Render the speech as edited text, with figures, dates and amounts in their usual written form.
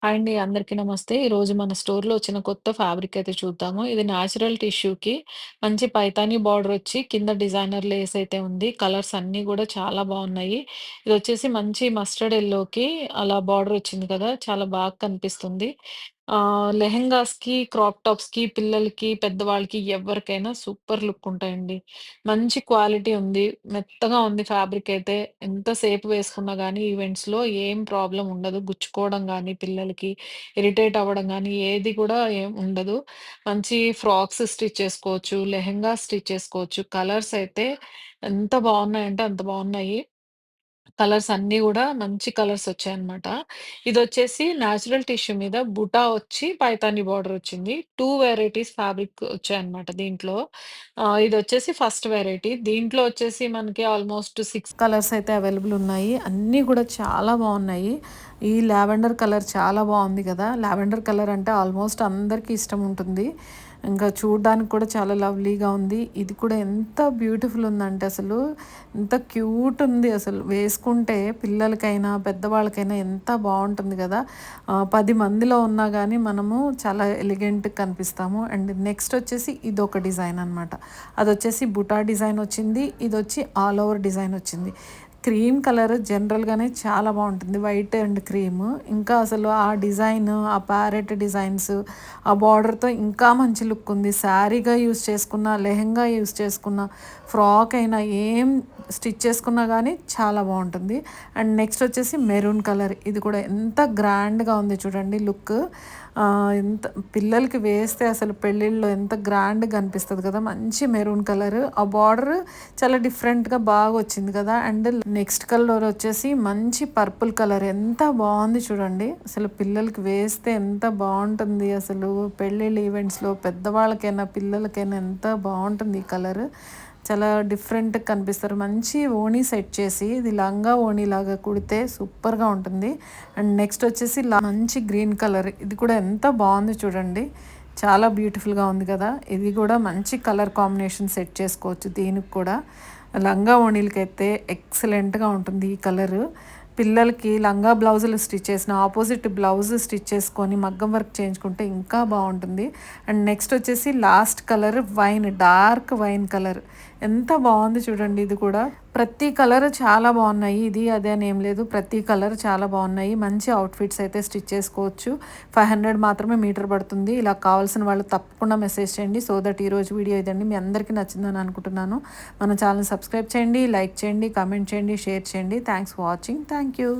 Hi అండి. అందరికీ నమస్తే. ఈరోజు మన స్టోర్‌లో వచ్చిన కొత్త ఫ్యాబ్రిక్ అయితే చూద్దాము. ఇది న్యాచురల్ టిష్యూకి మంచి పైతానీ బార్డర్ వచ్చి కింద డిజైనర్ లేస్ అయితే ఉంది. కలర్స్ అన్నీ గూడా చాలా బావున్నాయి. ఇదొచ్చేసి మంచి మస్టర్డ్ యెల్లోకి అలా బార్డర్ వచ్చింది కదా! చాలా బాగా కనిపిస్తుంది. లెహెంగాస్‌కి, క్రాప్ టాప్స్‌కి, పిల్లలకి, పెద్దవాళ్ళకి ఎవ్వరికైనా సూపర్ లుక్ ఉంటాయండి. మంచి క్వాలిటీ ఉంది. మెత్తగా ఉంది ఫ్యాబ్రిక్ అయితే. ఎంతసేపు వేసుకున్నా గానీ ఈవెంట్స్‌లో ఏం ప్రాబ్లమ్ ఉండదు. గుచ్చుకోవడం గానీ, పిల్లలకి ఇరిటేట్ అవ్వడం గానీ ఏది కూడా ఏం ఉండదు. మంచి ఫ్రాక్స్ స్టిచ్ చేసుకోవచ్చు. లెహెంగా స్టిచ్ చేసుకోవచ్చు. కలర్స్ అయితే ఎంత బావున్నాయంటే అంత బావున్నాయి. కలర్స్ అన్నీ గూడా మంచి కలర్స్ వచ్చాయన్నమాట. ఇదొచ్చేసి నేచురల్ టిష్యూ మీద బుటా వచ్చి పైతాని బార్డర్ వచ్చింది. 2 వెరైటీస్ ఫ్యాబ్రిక్ వచ్చాయన్నమాట దీంట్లో. ఇదొచ్చేసి ఫస్ట్ వెరైటీ. దీంట్లో వచ్చేసి మనకి ఆల్మోస్ట్ 6 కలర్స్ అయితే అవైలబుల్ ఉన్నాయి. అన్నీ గూడా చాలా బావున్నాయి. ఈ లావెండర్ కలర్ చాలా బావుంది గదా! లావెండర్ కలర్ అంటే ఆల్మోస్ట్ అందరికీ ఇష్టం ఉంటుంది. ఇంకా చూడ్డానికి కూడా చాలా లవ్లీగా ఉంది. ఇది కూడా ఎంత బ్యూటిఫుల్ ఉందంటే అసలు ఎంత క్యూట్ ఉంది అసలు. వేసుకుంటే పిల్లలకైనా, పెద్దవాళ్ళకైనా ఎంత బావుంటుంది గదా! 10 మందిలో ఉన్నా గానీ మనము చాలా ఎలిగెంట్‌గా కనిపిస్తాము. అండ్ నెక్స్ట్ వచ్చేసి ఇదొక డిజైన్ అనమాట. అదొచ్చేసి బుటా డిజైన్ వచ్చింది. ఇదొచ్చి ఆల్ ఓవర్ డిజైన్ వచ్చింది. క్రీమ్ కలర్ జనరల్‌గానే చాలా బావుంటుంది. White and cream. ఇంకా అసలు ఆ డిజైన్, ఆ ప్యారెట్ డిజైన్స్, ఆ బార్డర్‌తో ఇంకా మంచి లుక్ ఉంది. శారీగా యూజ్ చేసుకున్న, లెహెంగా యూజ్ చేసుకున్న, ఫ్రాక్ అయినా ఏం స్టిచ్ చేసుకున్నా గానీ చాలా బావుంటుంది. అండ్ నెక్స్ట్ వచ్చేసి మెరూన్ కలర్. ఇది కూడా ఎంత గ్రాండ్‌గా ఉంది చూడండి లుక్. ఎంత పిల్లలకి వేస్తే అసలు పెళ్ళిళ్ళలో ఎంత గ్రాండ్‌గా కనిపిస్తది కదా! మంచి మెరూన్ కలర్. ఆ బార్డర్ చాలా డిఫరెంట్‌గా బాగా వచ్చింది కదా! అండ్ నెక్స్ట్ కలర్ వచ్చేసి మంచి పర్పుల్ కలర్. ఎంత బావుంది చూడండి. అసలు పిల్లలకి వేస్తే ఎంత బావుంటుంది అసలు. పెళ్ళిళ్ళ ఈవెంట్స్‌లో పెద్దవాళ్ళకైనా, పిల్లలకైనా ఎంత బావుంటుంది ఈ కలర్. చాలా డిఫరెంట్‌గా కనిపిస్తారు. మంచి ఓణీ సెట్ చేసి ఇది లంగా ఓణీలాగా కుడితే సూపర్‌గా ఉంటుంది. అండ్ నెక్స్ట్ వచ్చేసి మంచి గ్రీన్ కలర్. ఇది కూడా ఎంత బావుంది చూడండి. చాలా బ్యూటిఫుల్‌గా ఉంది కదా! ఇది కూడా మంచి కలర్ కాంబినేషన్ సెట్ చేసుకోవచ్చు దీనికి కూడా. లంగా ఓణీలకైతే ఎక్సలెంట్‌గా ఉంటుంది ఈ కలరు. పిల్లలకి లంగా బ్లౌజులు స్టిచ్ చేసిన ఆపోజిట్ బ్లౌజ్ స్టిచ్ చేసుకొని మగ్గం వర్క్ చేయించుకుంటే ఇంకా బావుంటుంది. అండ్ నెక్స్ట్ వచ్చేసి last colour wine, dark wine colour. ఎంత బావుంది చూడండి ఇది కూడా. ప్రతి కలర్ చాలా బావున్నాయి. ఇది అదే అని ఏం లేదు. ప్రతి కలర్ చాలా బావున్నాయి. మంచి అవుట్‌ఫిట్స్ అయితే స్టిచ్ చేసుకోవచ్చు. 500 మాత్రమే మీటర్ పడుతుంది. ఇలా కావాల్సిన వాళ్ళు తప్పకుండా మెసేజ్ చేయండి. సో దట్ ఈరోజు వీడియో ఇదండి. మీ అందరికీ నచ్చిందని అనుకుంటున్నాను. మన ఛానెల్‌ని సబ్స్క్రైబ్ చేయండి, లైక్ చేయండి, కామెంట్ చేయండి, షేర్ చేయండి. Thanks for watching. Thank you.